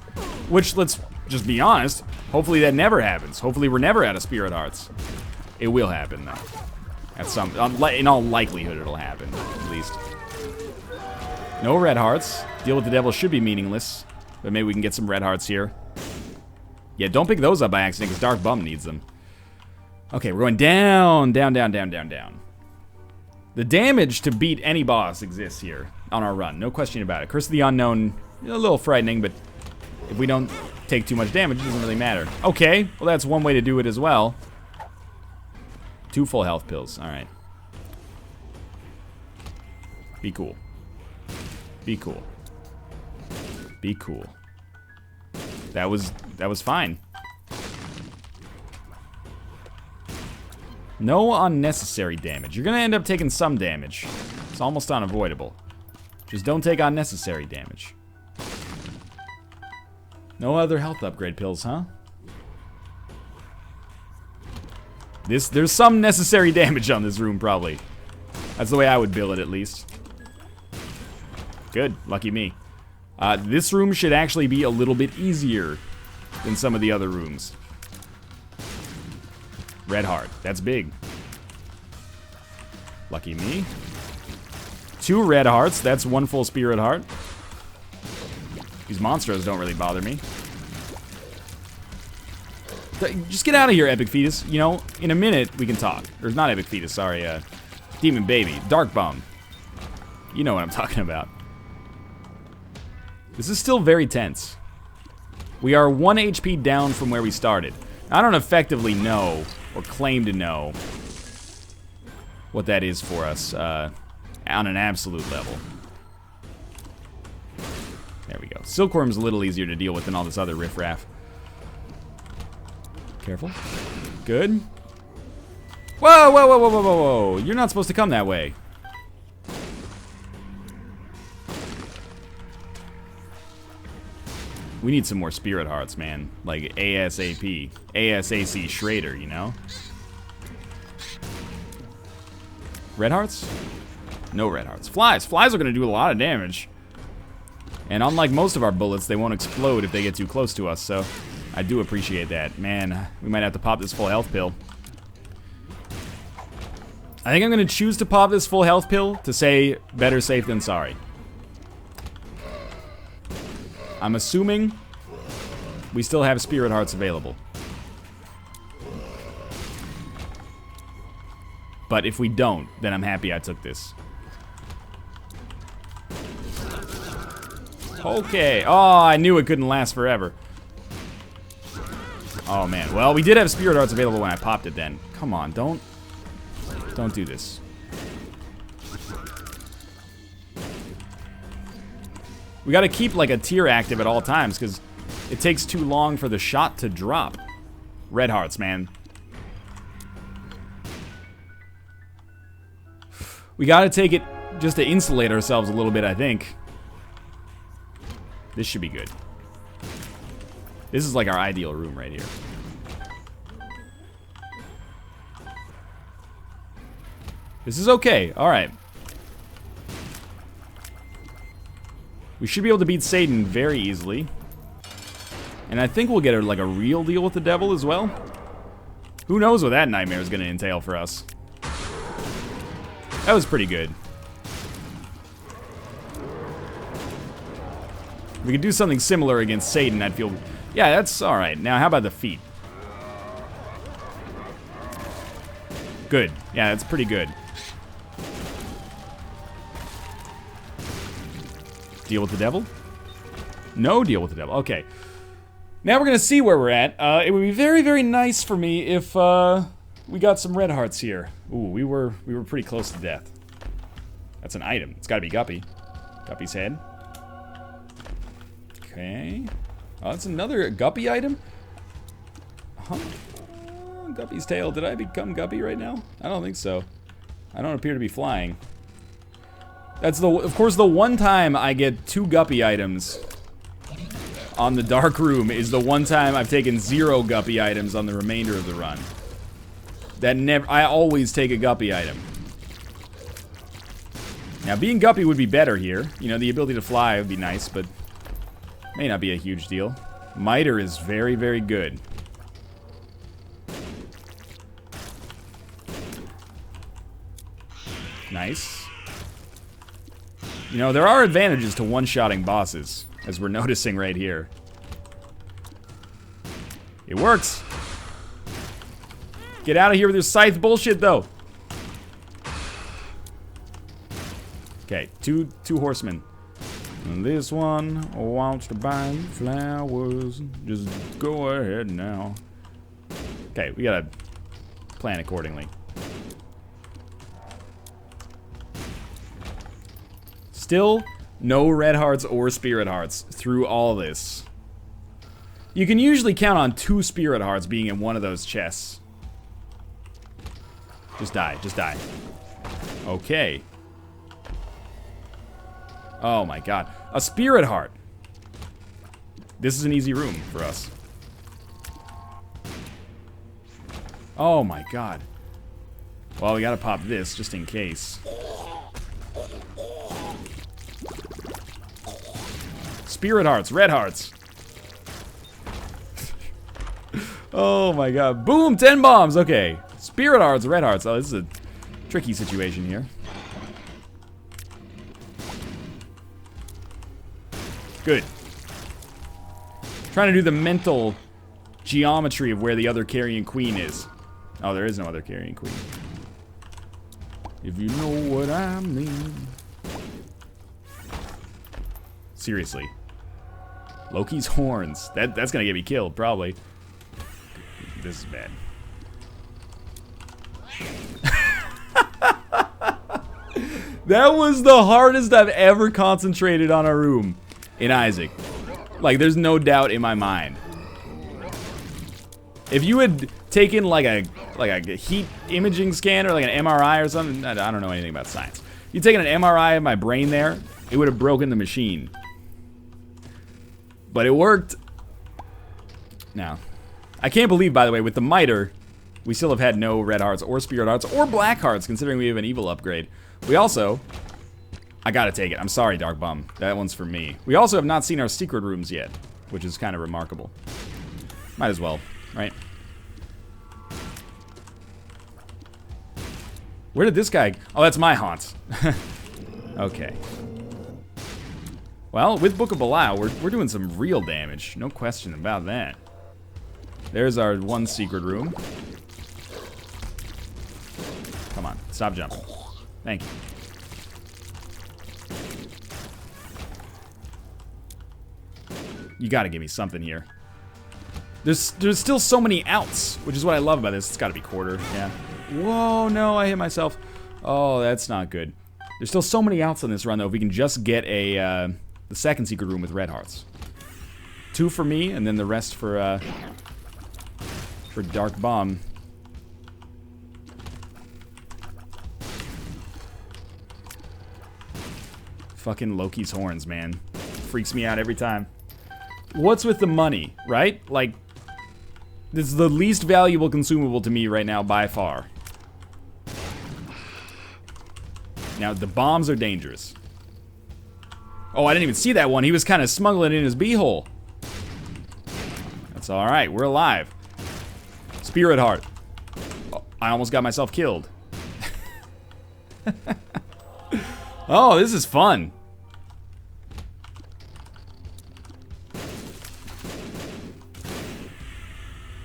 A: Which, let's just be honest, hopefully that never happens. Hopefully we're never out of Spirit Hearts. It will happen, though. In all likelihood, it'll happen, at least. No red hearts. Deal with the devil should be meaningless, but maybe we can get some red hearts here. Yeah, don't pick those up by accident, because Dark Bum needs them. Okay, we're going down, down, down, down, down, down. The damage to beat any boss exists here on our run, no question about it. Curse of the Unknown, a little frightening, but if we don't take too much damage, it doesn't really matter. Okay, well that's one way to do it as well. 2 full health pills, alright. Be cool. Be cool. Be cool. That was fine. No unnecessary damage. You're gonna end up taking some damage. It's almost unavoidable. Just don't take unnecessary damage. No other health upgrade pills, huh? There's some necessary damage on this room, probably. That's the way I would bill it, at least. Good, lucky me. This room should actually be a little bit easier than some of the other rooms. Red heart, that's big. Lucky me. 2 red hearts, that's 1 full spirit heart. These monsters don't really bother me. Just get out of here, Epic Fetus. You know, in a minute we can talk. Or not Epic Fetus, sorry, Demon Baby. Dark Bum. You know what I'm talking about. This is still very tense. We are 1 HP down from where we started. I don't effectively know, or claim to know, what that is for us on an absolute level. There we go. Silkworm's a little easier to deal with than all this other riffraff. Careful. Good. Whoa, whoa, whoa, whoa, whoa, whoa, whoa. You're not supposed to come that way. We need some more spirit hearts, man. Like ASAP. ASAC Schrader, you know? Red hearts? No red hearts. Flies. Flies are going to do a lot of damage. And unlike most of our bullets, they won't explode if they get too close to us, so I do appreciate that. Man, we might have to pop this full health pill. I think I'm gonna choose to pop this full health pill to say better safe than sorry. I'm assuming we still have spirit hearts available. But if we don't, then I'm happy I took this. Okay. Oh, I knew it couldn't last forever. Oh, man. Well, we did have spirit hearts available when I popped it then. Come on, don't do this. We gotta keep, like, a tier active at all times, because it takes too long for the shot to drop. Red hearts, man. We gotta take it just to insulate ourselves a little bit, I think. This should be good. This is like our ideal room right here. This is okay. Alright. We should be able to beat Satan very easily. And I think we'll get like a real deal with the devil as well. Who knows what that nightmare is going to entail for us. That was pretty good. We could do something similar against Satan, I'd feel... Yeah, that's alright. Now, how about the feet? Good. Yeah, that's pretty good. Deal with the devil? No deal with the devil. Okay. Now we're going to see where we're at. It would be very, very nice for me if we got some red hearts here. Ooh, we were pretty close to death. That's an item. It's got to be Guppy. Guppy's head. Okay. Oh, that's another Guppy item? Huh? Guppy's tail. Did I become Guppy right now? I don't think so. I don't appear to be flying. That's of course, the one time I get 2 Guppy items on the dark room is the one time I've taken 0 Guppy items on the remainder of the run. I always take a Guppy item. Now, being Guppy would be better here. You know, the ability to fly would be nice, but may not be a huge deal. Miter is very, very good. Nice. You know, there are advantages to one-shotting bosses, as we're noticing right here. It works. Get out of here with your scythe bullshit, though. Okay, two horsemen. And this one wants to buy you flowers. Just go ahead now. Okay, we gotta plan accordingly. Still, no red hearts or spirit hearts through all this. You can usually count on 2 spirit hearts being in one of those chests. Just die, just die. Okay. Oh my god. A spirit heart. This is an easy room for us. Oh my god. Well, we gotta pop this just in case. Spirit hearts, red hearts. Oh my god. Boom, 10 bombs. Okay. Spirit hearts, red hearts. Oh, this is a tricky situation here. Good. Trying to do the mental geometry of where the other carrying queen is. Oh, there is no other carrying queen. If you know what I mean. Seriously. Loki's horns. That's gonna get me killed, probably. This is bad. That was the hardest I've ever concentrated on a room in Isaac. Like, there's no doubt in my mind. If you had taken like a heat imaging scanner, like an MRI or something, I don't know anything about science. If you'd taken an MRI of my brain there, it would have broken the machine. But it worked. Now, I can't believe, by the way, with the Miter, we still have had no red hearts or spirit hearts or black hearts, considering we have an evil upgrade. We also I gotta take it. I'm sorry, Dark Bum. That one's for me. We also have not seen our secret rooms yet, which is kind of remarkable. Might as well, right? Where did this guy... Oh, that's my haunt. Okay. Well, with Book of Belial, we're doing some real damage. No question about that. There's our one secret room. Come on, stop jumping. Thank you. You gotta give me something here. There's still so many outs, which is what I love about this. It's gotta be quarter, yeah. Whoa, no, I hit myself. Oh, that's not good. There's still so many outs on this run, though. If we can just get the second secret room with red hearts. 2 for me, and then the rest for Dark Bomb. Fucking Loki's horns, man. Freaks me out every time. What's with the money, right? Like, this is the least valuable consumable to me right now by far. Now, the bombs are dangerous. Oh, I didn't even see that one. He was kind of smuggling in his beehole. That's alright. We're alive. Spirit Heart. Oh, I almost got myself killed. Oh, this is fun.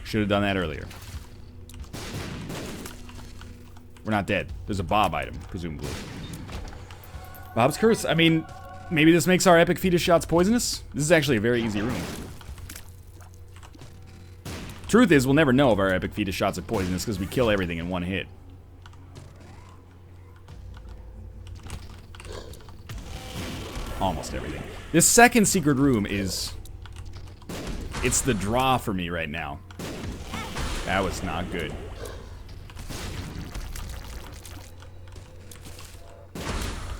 A: Should have done that earlier. We're not dead. There's a Bob item, presumably. Bob's Curse. I mean, maybe this makes our epic fetus shots poisonous? This is actually a very easy room. Truth is, we'll never know if our epic fetus shots are poisonous because we kill everything in one hit. Almost everything. This second secret room is... It's the draw for me right now. That was not good.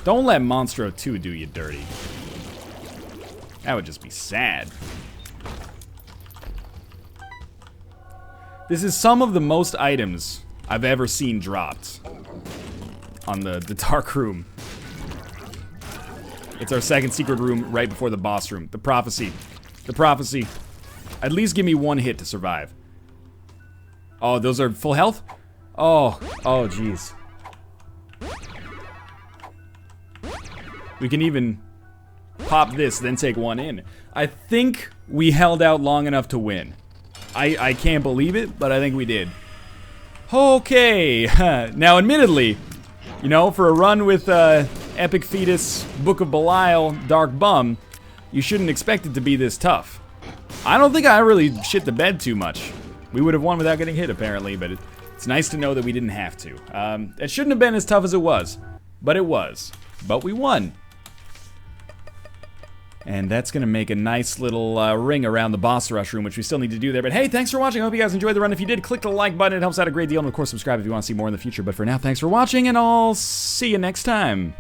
A: Don't let Monstro 2 do you dirty. That would just be sad. This is some of the most items I've ever seen dropped on the dark room. It's our second secret room right before the boss room. The prophecy. The prophecy. At least give me one hit to survive. Oh, those are full health? Oh, jeez. We can even pop this, then take one in. I think we held out long enough to win. I can't believe it, but I think we did. Okay. Now, admittedly, you know, for a run with Epic Fetus, Book of Belial, Dark Bum, you shouldn't expect it to be this tough. I don't think I really shit the bed too much. We would have won without getting hit, apparently, but it's nice to know that we didn't have to. It shouldn't have been as tough as it was, but it was. But we won. And that's going to make a nice little ring around the boss rush room, which we still need to do there. But hey, thanks for watching. I hope you guys enjoyed the run. If you did, click the like button. It helps out a great deal. And of course, subscribe if you want to see more in the future. But for now, thanks for watching, and I'll see you next time.